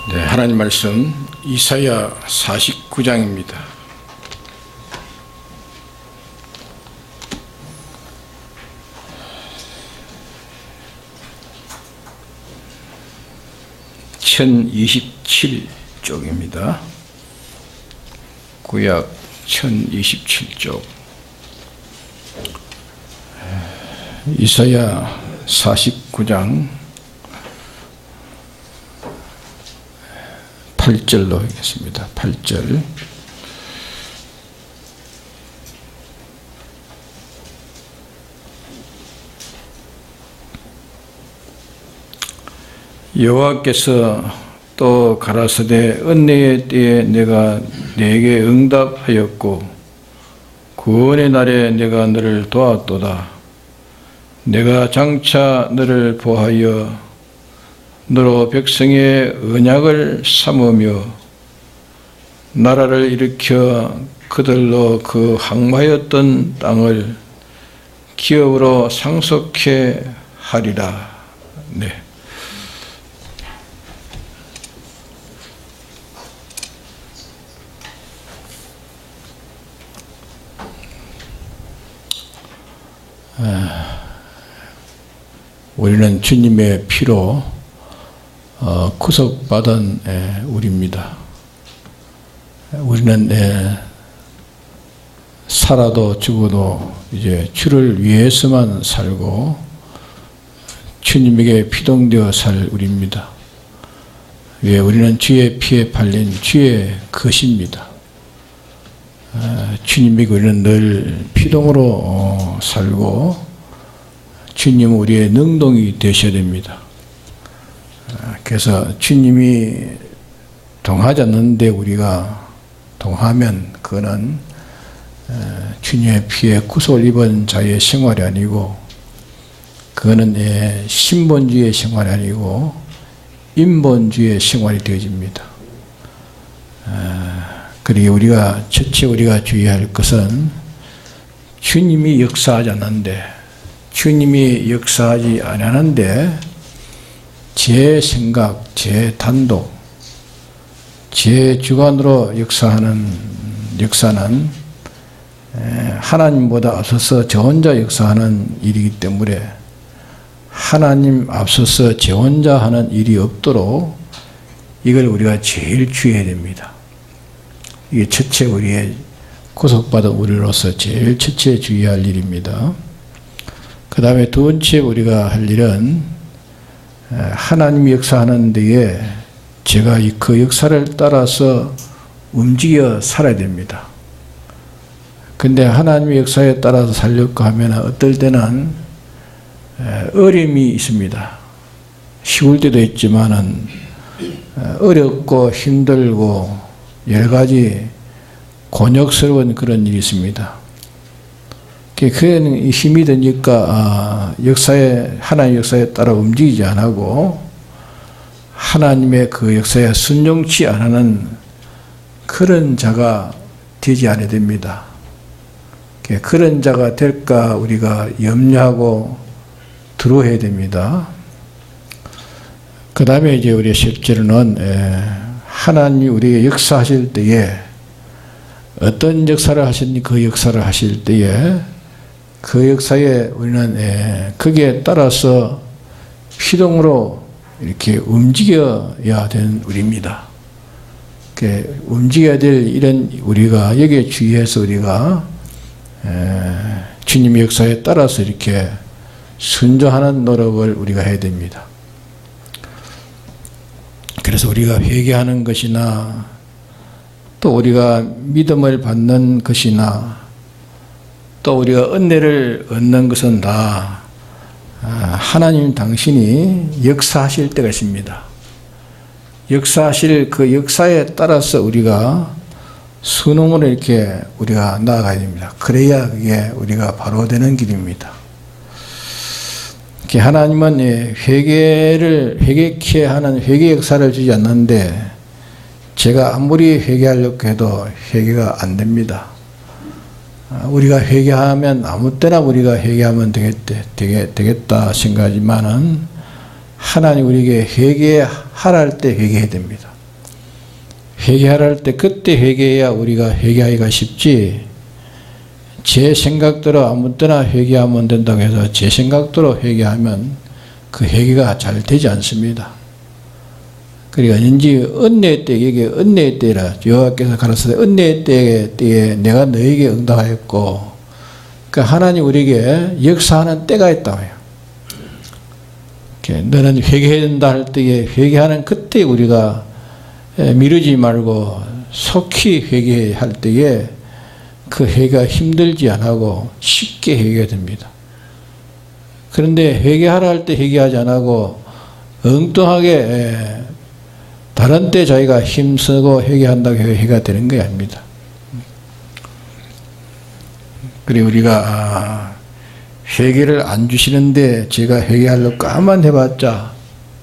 네, 하나님 말씀 이사야 49장입니다. (1027쪽입니다) 구약 1027쪽 이사야 49장 8절로 하겠습니다. 8절. 여호와께서 또 가라사대 은혜의 때에 내가 네게 응답하였고 구원의 날에 내가 너를 도왔도다. 내가 장차 너를 보하여 너로 백성의 언약을 삼으며 나라를 일으켜 그들로 그 항마였던 땅을 기업으로 상속해 하리라. 네. 우리는 주님의 피로 구속받은 우리입니다. 우리는 살아도 죽어도 이제 주를 위해서만 살고 주님에게 피동되어 살 우리입니다. 왜? 우리는 주의 피에 팔린 주의 것입니다. 주님에게 우리는 늘 피동으로 살고 주님은 우리의 능동이 되셔야 됩니다. 그래서 주님이 동하지 않는데 우리가 동하면 그거는 주님의 피에 구속을 입은 자의 생활이 아니고 그거는 신본주의의 생활이 아니고 인본주의의 생활이 되어집니다. 그리고 우리가 첫째 우리가 주의할 것은 주님이 역사하지 않는데 주님이 역사하지 않았는데 제 생각, 제 단독, 제 주관으로 역사하는 역사는 하나님보다 앞서서 저 혼자 역사하는 일이기 때문에 하나님 앞서서 저 혼자 하는 일이 없도록 이걸 우리가 제일 주의해야 됩니다. 이게 첫째 우리의 구속받은 우리로서 제일 첫째 주의할 일입니다. 그 다음에 두 번째 우리가 할 일은 하나님이 역사하는 데에 제가 그 역사를 따라서 움직여 살아야 됩니다. 근데 하나님의 역사에 따라서 살려고 하면 어떨 때는 어려움이 있습니다. 쉬울 때도 있지만은 어렵고 힘들고 여러 가지 곤욕스러운 그런 일이 있습니다. 그는 힘이 드니까 하나님의 역사에 따라 움직이지 않고 하나님의 그 역사에 순종치 않는 그런 자가 되지 않아야 됩니다. 그런 자가 될까 우리가 염려하고 두려워해야 됩니다. 그 다음에 이제 우리 실제로는 하나님이 우리에게 역사하실 때에 어떤 역사를 하시니 그 역사를 하실 때에 그 역사에 우리는 거기에 따라서 피동으로 이렇게 움직여야 되는 우리입니다. 움직여야 될 이런 우리가 여기에 주의해서 우리가 주님의 역사에 따라서 이렇게 순종하는 노력을 우리가 해야 됩니다. 그래서 우리가 회개하는 것이나 또 우리가 믿음을 받는 것이나 또 우리가 은혜를 얻는 것은 다 하나님 당신이 역사하실 때가 있습니다. 역사하실 그 역사에 따라서 우리가 순응으로 이렇게 우리가 나아가야 됩니다. 그래야 그게 우리가 바로 되는 길입니다. 하나님은 회개케 하는 회개 역사를 주지 않는데 제가 아무리 회개하려고 해도 회개가 안 됩니다. 우리가 회개하면 아무 때나 우리가 회개하면 되겠다 생각하지만은 하나님 우리에게 회개하라 할 때 회개해야 됩니다. 회개하라 할 때 그때 회개해야 우리가 회개하기가 쉽지, 제 생각대로 아무 때나 회개하면 된다고 해서 제 생각대로 회개하면 그 회개가 잘 되지 않습니다. 그러니까 왠지 은혜의 때, 이게 은혜의 때라 여호와께서 가라사대 은혜의 때에 내가 너에게 응답하였고, 그러니까 하나님 우리에게 역사하는 때가 있다고요. 너는 회개해야 된다 할 때에 회개하는 그때 우리가 미루지 말고 속히 회개할 때에 그 회개가 힘들지 않고 쉽게 회개가 됩니다. 그런데 회개하라 할 때 회개하지 않고 엉뚱하게 다른 때 자기가 힘쓰고 회개한다고 회개가 되는 게 아닙니다. 그리고 우리가 회개를 안 주시는데 제가 회개하려고 까만 해봤자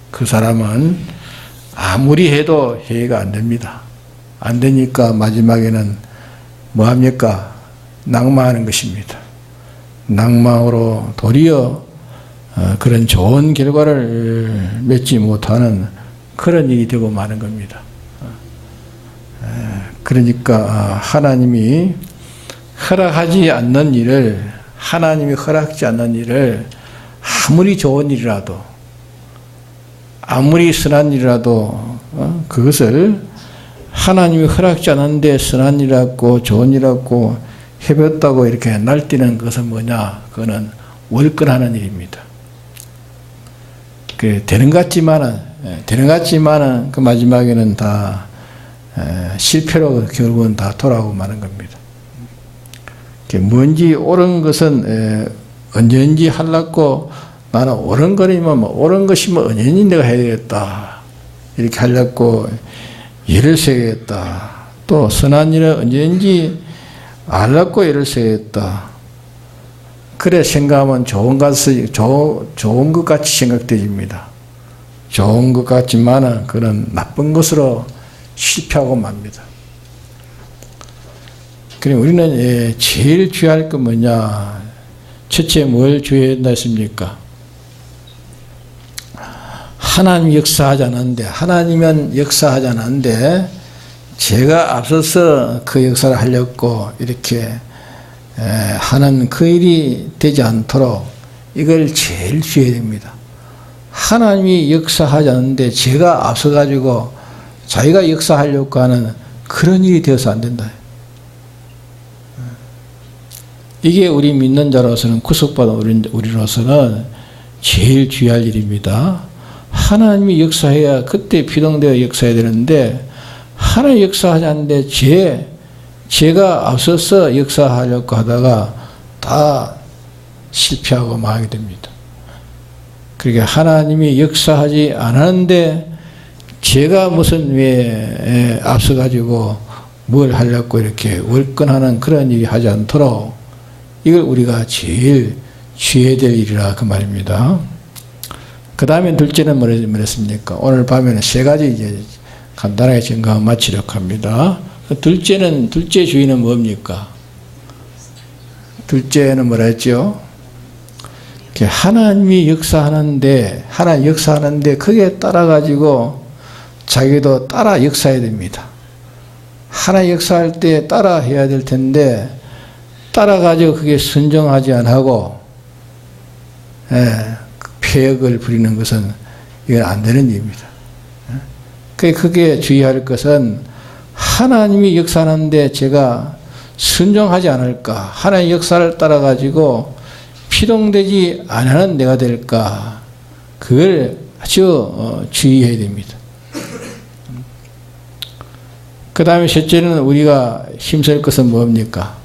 그 사람은 아무리 해도 회개가 안 됩니다. 안 되니까 마지막에는 뭐합니까? 낭망하는 것입니다. 낭망으로 도리어 그런 좋은 결과를 맺지 못하는 그런 일이 되고 마는 겁니다. 그러니까 하나님이 허락하지 않는 일을, 하나님이 허락하지 않는 일을 아무리 좋은 일이라도, 아무리 선한 일이라도 그것을 하나님이 허락하지 않는데 선한 일이라고 좋은 일이라고 해봤다고 이렇게 날뛰는 것은 뭐냐? 그거는 월권하는 일입니다. 되는 것 같지만은 그 마지막에는 다 실패로 결국은 다 돌아오고 마는 겁니다. 뭔지 옳은 것은 언제든지 하려고, 나는 옳은 거리면 옳은 것이면 언제든지 내가 해야 되겠다 이렇게 하려고 일을 세겠다. 또 선한 일은 언제든지 하려고 일을 세겠다. 그래 생각하면 좋은 것 같이 생각되집니다. 좋은 것 같지만은 그런 나쁜 것으로 실패하고 맙니다. 그럼 우리는 제일 주의할 건 뭐냐? 첫째 뭘 주의해야 된다 했습니까? 하나님 역사하지 않았는데, 하나님은 역사하지 않았는데 제가 앞서서 그 역사를 하려고 이렇게 하는 그 일이 되지 않도록 이걸 제일 주의해야 됩니다. 하나님이 역사하지 않는데 제가 앞서가지고 자기가 역사하려고 하는 그런 일이 되어서 안 된다. 이게 우리 믿는 자로서는, 구속받은 우리로서는 제일 주의할 일입니다. 하나님이 역사해야 그때 비동되어 역사해야 되는데, 하나님 역사하지 않는데 제가 앞서서 역사하려고 하다가 다 실패하고 망하게 됩니다. 그러니까 하나님이 역사하지 않았는데 제가 무슨 왜 앞서가지고 뭘 하려고 이렇게 월권하는 그런 일이 하지 않도록 이걸 우리가 제일 주의해야 될 일이라 그 말입니다. 그 다음에 둘째는 뭐랬습니까? 오늘 밤에는 세 가지 이제 간단하게 점검 마치려고 합니다. 둘째 주의는 뭡니까? 둘째는 뭐라 했죠? 하나님이 역사하는데, 하나님 역사하는데 그게 따라가지고 자기도 따라 역사해야 됩니다. 하나님 역사할 때 따라 해야 될 텐데, 따라가지고 그게 순종하지 않고 폐역을 부리는 것은 이건 안 되는 일입니다. 그게 주의할 것은 하나님이 역사하는데 제가 순종하지 않을까, 하나님 역사를 따라가지고 피동되지 않는 내가 될까, 그걸 아주 주의해야 됩니다. 그 다음에 셋째는 우리가 힘쓸 것은 뭡니까?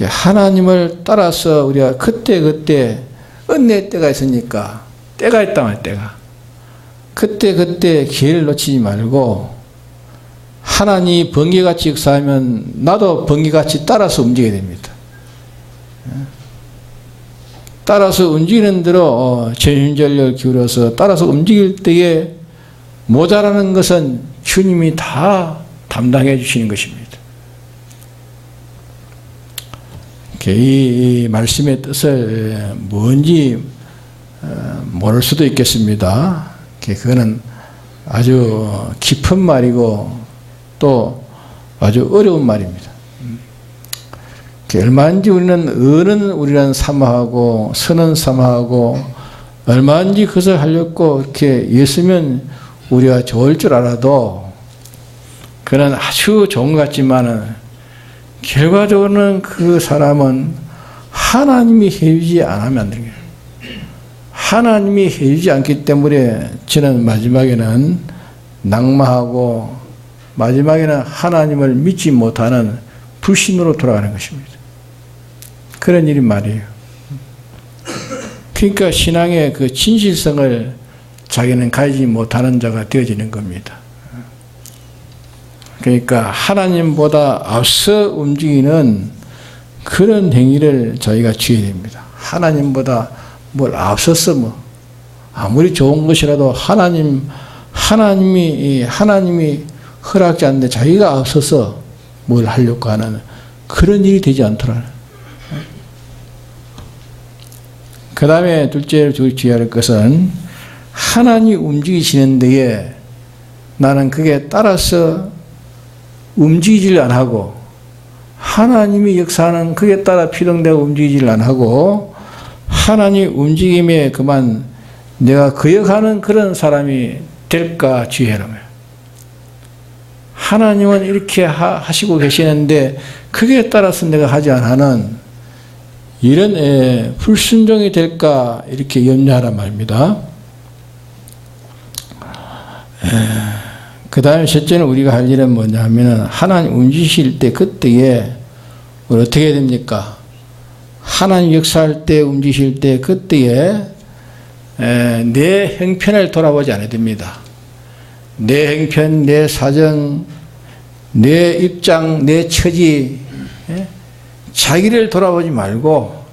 하나님을 따라서 우리가 그때 은혜의 때가 있으니까, 때가 있단 말이에요. 때가 그때 기회를 놓치지 말고, 하나님이 번개같이 역사하면 나도 번개같이 따라서 움직여야 됩니다. 따라서 움직이는 대로 전심전력을 기울여서 따라서 움직일 때에 모자라는 것은 주님이 다 담당해 주시는 것입니다. 이 말씀의 뜻을 뭔지 모를 수도 있겠습니다. 그거는 아주 깊은 말이고 것도 아주 어려운 말입니다. 얼마든지 우리는 어는 우리는 사모하고 선은 사모하고 얼마든지 그것을 하려고 이렇게 애쓰면 우리가 좋을 줄 알아도 그는 아주 좋은 것 같지만은 결과적으로는 그 사람은 하나님이 해주지 않으면 안 되는 거예요. 하나님이 해주지 않기 때문에 저는 마지막에는 낙마하고 마지막에는 하나님을 믿지 못하는 불신으로 돌아가는 것입니다. 그런 일이 말이에요. 그러니까 신앙의 그 진실성을 자기는 가지지 못하는 자가 되어지는 겁니다. 그러니까 하나님보다 앞서 움직이는 그런 행위를 저희가 취해야 됩니다. 하나님보다 뭘 앞서서 뭐 아무리 좋은 것이라도 하나님이 허락지 않는데 자기가 앞서서 뭘 하려고 하는 그런 일이 되지 않더라. 그 다음에 둘째로 주의해야 할 것은 하나님이 움직이시는 데에 나는 그게 따라서 움직이질 안 하고 하나님이 역사하는 그게 따라 피동되고 움직이질 안 하고 하나님 움직임에 그만 내가 거역하는 그런 사람이 될까 주의해라. 하나님은 이렇게 하시고 계시는데 그게 따라서 내가 하지 않는 이런 불순종이 될까 이렇게 염려하란 말입니다. 그 다음에 셋째는 우리가 할 일은 뭐냐 하면은 하나님 움직이실 때 그때에 어떻게 해야 됩니까? 하나님 역사할 때 움직이실 때 그때에 내 형편을 돌아보지 않아야 됩니다. 내 형편, 내 사정, 내 입장, 내 처지, 자기를 돌아보지 말고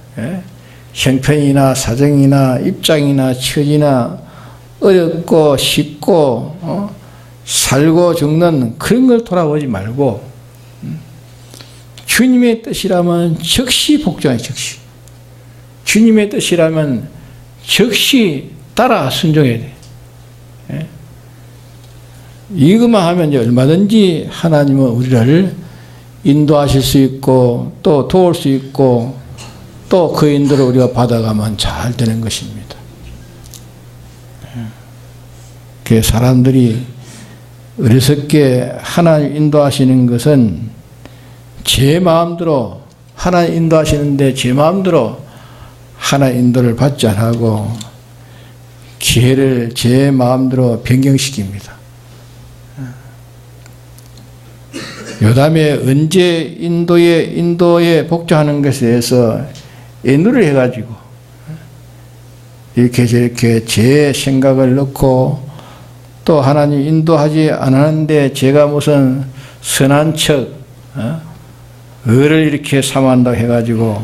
형편이나 사정이나 입장이나 처지나 어렵고 쉽고 살고 죽는 그런 걸 돌아보지 말고 주님의 뜻이라면 즉시 복종해. 즉시 주님의 뜻이라면 즉시 따라 순종해야 돼. 이것만 하면 이제 얼마든지 하나님은 우리를 인도하실 수 있고 또 도울 수 있고 또 그 인도를 우리가 받아가면 잘 되는 것입니다. 그 사람들이 어리석게 하나님 인도하시는 것은 제 마음대로 하나님 인도하시는데 제 마음대로 하나님 인도를 받지 않고 기회를 제 마음대로 변경시킵니다. 요담에 언제 인도에 복종하는 것에 대해서 애누를 해가지고 이렇게 저렇게 제 생각을 넣고 또 하나님 인도하지 않았는데 제가 무슨 선한 척 을을 이렇게 삼한다고 해가지고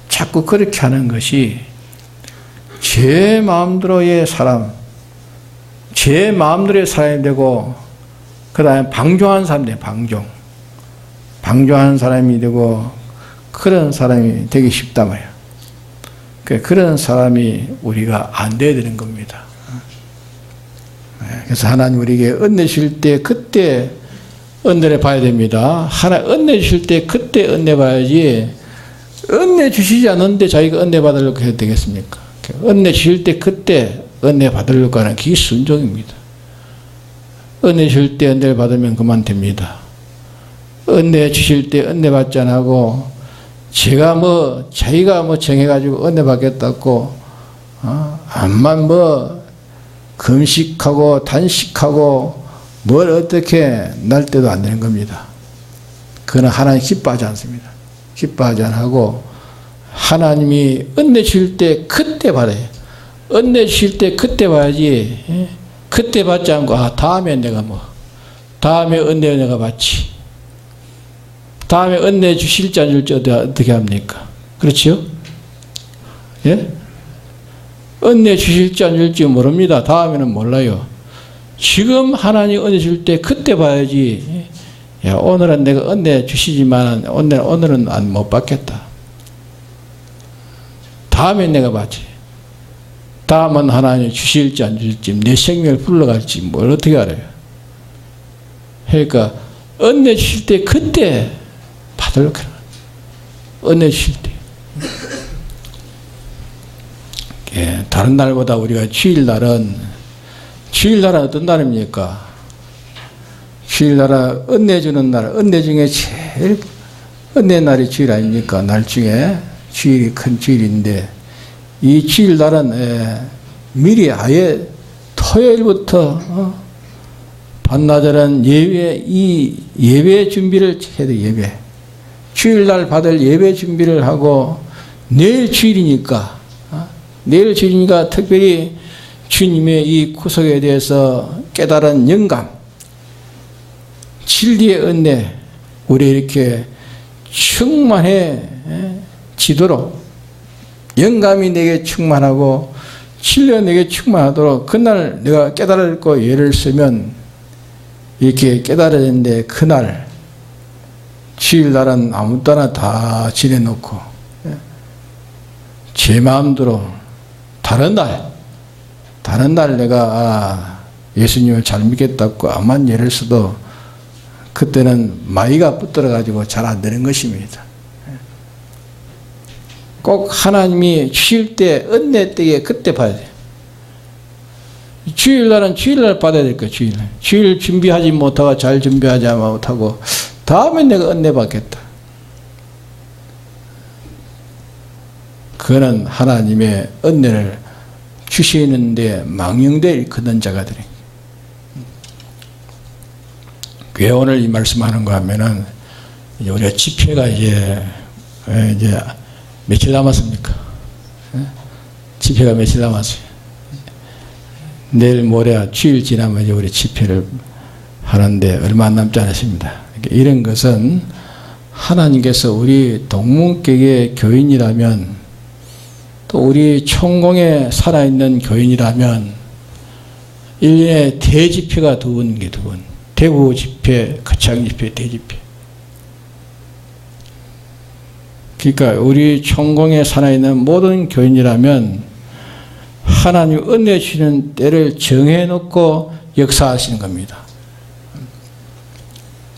자꾸 그렇게 하는 것이 제 마음대로의 사람, 제 마음대로의 사람이 되고 그 다음에 방종한 사람이 돼요. 방종하는 사람이 되고 그런 사람이 되기 쉽단 말이에요. 그런 사람이 우리가 안 돼야 되는 겁니다. 그래서 하나님 우리에게 은혜 주실 때 그때 은혜를 봐야 됩니다. 하나님 은혜 주실 때 그때 은혜 봐야지 은혜 주시지 않는데 자기가 은혜 받으려고 해도 되겠습니까? 은혜 주실 때 그때 은혜 받으려고 하는 그게 순종입니다. 은혜 주실 때 은혜를 받으면 그만 됩니다. 은혜 주실 때 은혜 받지 않고 자기가 정해가지고 은혜 받겠다고 암만 금식하고 단식하고 뭘 어떻게 날 때도 안 되는 겁니다. 그건 하나님 기뻐하지 않습니다. 기뻐하지 않고 하나님이 은혜 주실 때 그때 받아요. 은혜 주실 때 그때 봐야지 그때 받지 않고 다음에 다음에 은혜 내가 받지. 다음에 은혜 주실지 안 줄지 어떻게 합니까? 그렇지요? 예? 은혜 주실지 안 줄지 모릅니다. 다음에는 몰라요. 지금 하나님 은혜 줄 때 그때 봐야지. 야, 오늘은 내가 은혜 주시지만 오늘은 못 받겠다. 다음에 내가 받지. 다음은 하나님 주실지 안 주실지 내 생명을 불러갈지 뭘 어떻게 알아요? 그러니까 은혜 주실 때 그때 받으려고 해요. 은혜 주실 때. 예, 다른 날보다 우리가 주일날은 어떤 날입니까? 주일날은 은혜 주는 날, 은혜 중에 제일 은혜 날이 주일 아닙니까? 날 중에 주일이 큰 주일인데 이 주일날은 미리 아예 토요일부터 반나절은 예배 준비를 해야 돼. 예배. 주일날 받을 예배 준비를 하고 내일 주일이니까 특별히 주님의 이 구속에 대해서 깨달은 영감, 진리의 은혜, 우리 이렇게 충만해지도록 영감이 내게 충만하고 진리가 내게 충만하도록 그날 내가 깨달고 예를 쓰면 이렇게 깨달았는데 그날 주일날은 아무 때나 다 지내놓고 제 마음대로 다른 날 내가 예수님을 잘 믿겠다고 암만 예를 써도 그때는 마이가 붙들어 가지고 잘 안 되는 것입니다. 꼭 하나님이 주실 때 은혜 때에 그때 받아야 돼요. 주일날은 주일날 받아야 될 거예요. 주일 준비하지 못하고 잘 준비하지 못하고 다음에 내가 은혜 받겠다. 그거는 하나님의 은혜를 주시는데 망령되어 일컫는 자가들이. 왜 오늘 이 말씀하는가 하면은 우리가 집회가 이제 며칠 남았습니까? 집회가 며칠 남았어요. 내일 모레 주일 지나면 이제 우리 집회를 하는데 얼마 안 남지 않았습니다. 이런 것은 하나님께서 우리 동문교회 교인이라면 또 우리 총공에 살아있는 교인이라면 1년에 대집회가 두 번. 대구 집회, 거창 집회, 대집회. 그러니까 우리 총공에 살아있는 모든 교인이라면 하나님 은혜 주시는 때를 정해놓고 역사하시는 겁니다.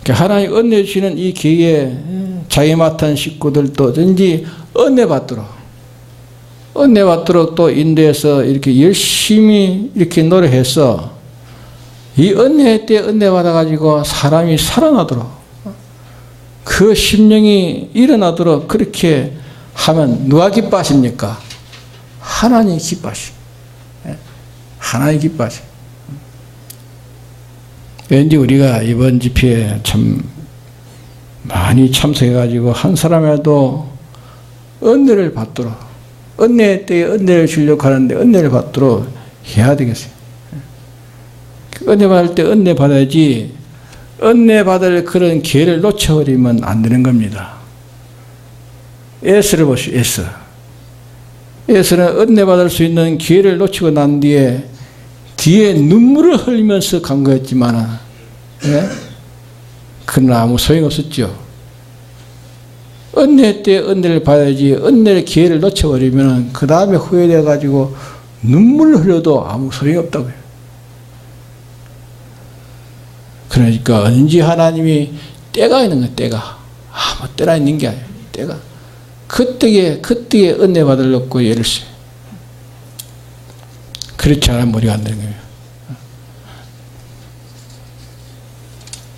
그러니까 하나님 은혜 주시는 이 기회에 자기 맡은 식구들도 든지 은혜 받도록 또 인도해서 이렇게 열심히 이렇게 노력해서 이 은혜 때 은혜 받아가지고 사람이 살아나도록 그 심령이 일어나도록 그렇게 하면 누가 기뻐하십니까? 하나님이 기뻐하십니다. 하나님이 기뻐하십니다. 왠지 우리가 이번 집회에 참 많이 참석해가지고 한 사람이라도 은혜를 받도록 은혜 때에 은혜를 주려고 하는데 은혜를 받도록 해야 되겠어요. 은혜 받을 때 은혜 받아야지 은혜 받을 그런 기회를 놓쳐버리면 안 되는 겁니다. 에스를 보시오. 에스는 은혜 받을 수 있는 기회를 놓치고 난 뒤에 눈물을 흘리면서 간 거였지만 그러나 아무 소용없었죠. 은혜 때 은혜를 받아야지 은혜의 기회를 놓쳐버리면 그 다음에 후회돼가지고 눈물을 흘려도 아무 소용이 없다고요. 그러니까 언제 하나님이 때가 있는 거예요. 때가 아무 때나 있는 게 아니에요. 때가 그때에 은혜 받으려고 예를 써요. 그렇지 않으면 우리가 안 되는 거예요.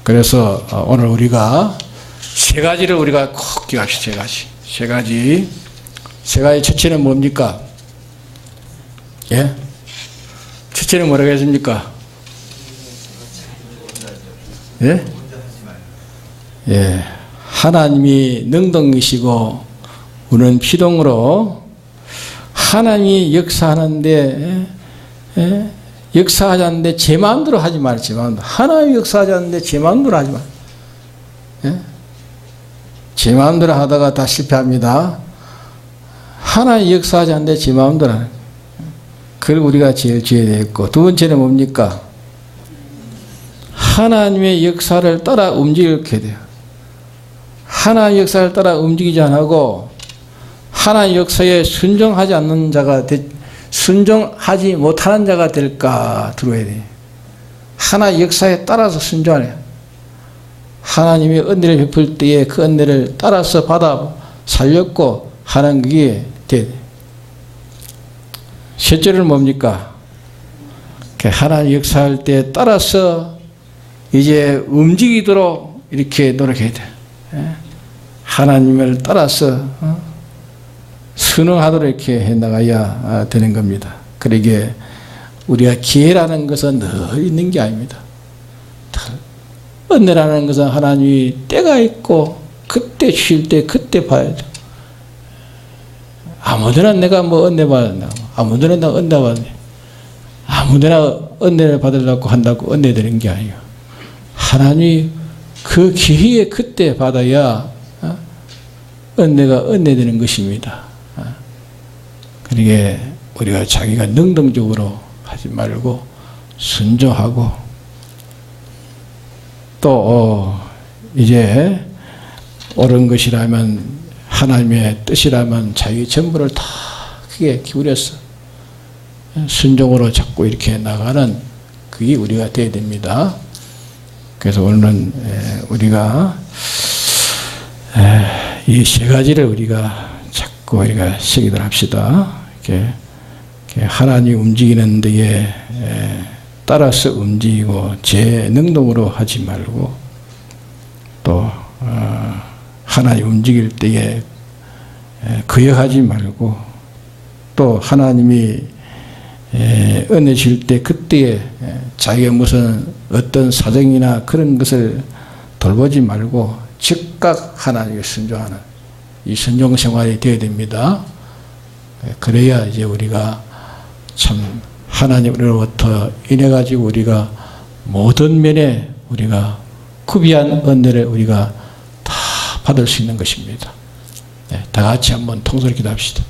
그래서 오늘 우리가 세 가지를 우리가 꼭 기억합시다. 세 가지. 첫째는 뭡니까? 예? 첫째는 뭐라고 했습니까? 예? 예. 하나님이 능동이시고 우리는 피동으로 하나님이 역사하는데 역사하지 않는데 제 마음대로 하지 말아요. 제 마음대로. 하나님이 역사하지 않는데 제 마음대로 하지 말아요. 예? 제 마음대로 하다가 다 실패합니다. 하나님이 역사하지 않는데 제 마음대로 하는 거예요. 그걸 우리가 제일 지어야 되겠고 두 번째는 뭡니까? 하나님의 역사를 따라 움직이게 돼요. 하나님의 역사를 따라 움직이지 않고 하나님의 역사에 순종하지 않는 자가 순종하지 못하는 자가 될까 들어야 돼요. 하나의 역사에 따라서 순종해요. 하나님이 은혜를 베풀 때에 그 은혜를 따라서 받아 살렸고 하는 그게 돼. 셋째는 뭡니까? 하나님 역사할 때 따라서 이제 움직이도록 이렇게 노력해야 돼. 하나님을 따라서 순응하도록 이렇게 해나가야 되는 겁니다. 그러기에 우리가 기회라는 것은 늘 있는 게 아닙니다. 은혜라는 것은 하나님이 때가 있고 그때 쉴 때 그때 봐야 돼. 아무데나 내가 뭐 은혜 받았나, 아무데나 나 은혜 받았네, 아무데나 은혜를 받으려고 한다고 은혜 되는 게 아니에요. 하나님이 그 기회에 그때 받아야 은혜가 은혜 되는 것입니다. 그러게 우리가 자기가 능동적으로 하지 말고 순종하고 또 이제 옳은 것이라면 하나님의 뜻이라면 자기 전부를 다 크게 기울여서 순종으로 자꾸 이렇게 나가는 그게 우리가 되어야 됩니다. 그래서 오늘은 우리가 이 세 가지를 우리가 자꾸 우리가 새기도록 합시다. 이렇게 하나님 움직이는 데에 따라서 움직이고 제 능동으로 하지 말고 또 하나님 움직일 때에 거역하지 말고 또 하나님이 은혜 줄 때 그때에 자기가 무슨 어떤 사정이나 그런 것을 돌보지 말고 즉각 하나님께 순종하는 이 순종 생활이 되어야 됩니다. 그래야 이제 우리가 참 하나님으로부터 인해 가지고 우리가 모든 면에 우리가 구비한 은혜를 우리가 다 받을 수 있는 것입니다. 네, 다 같이 한번 통솔히 기도합시다.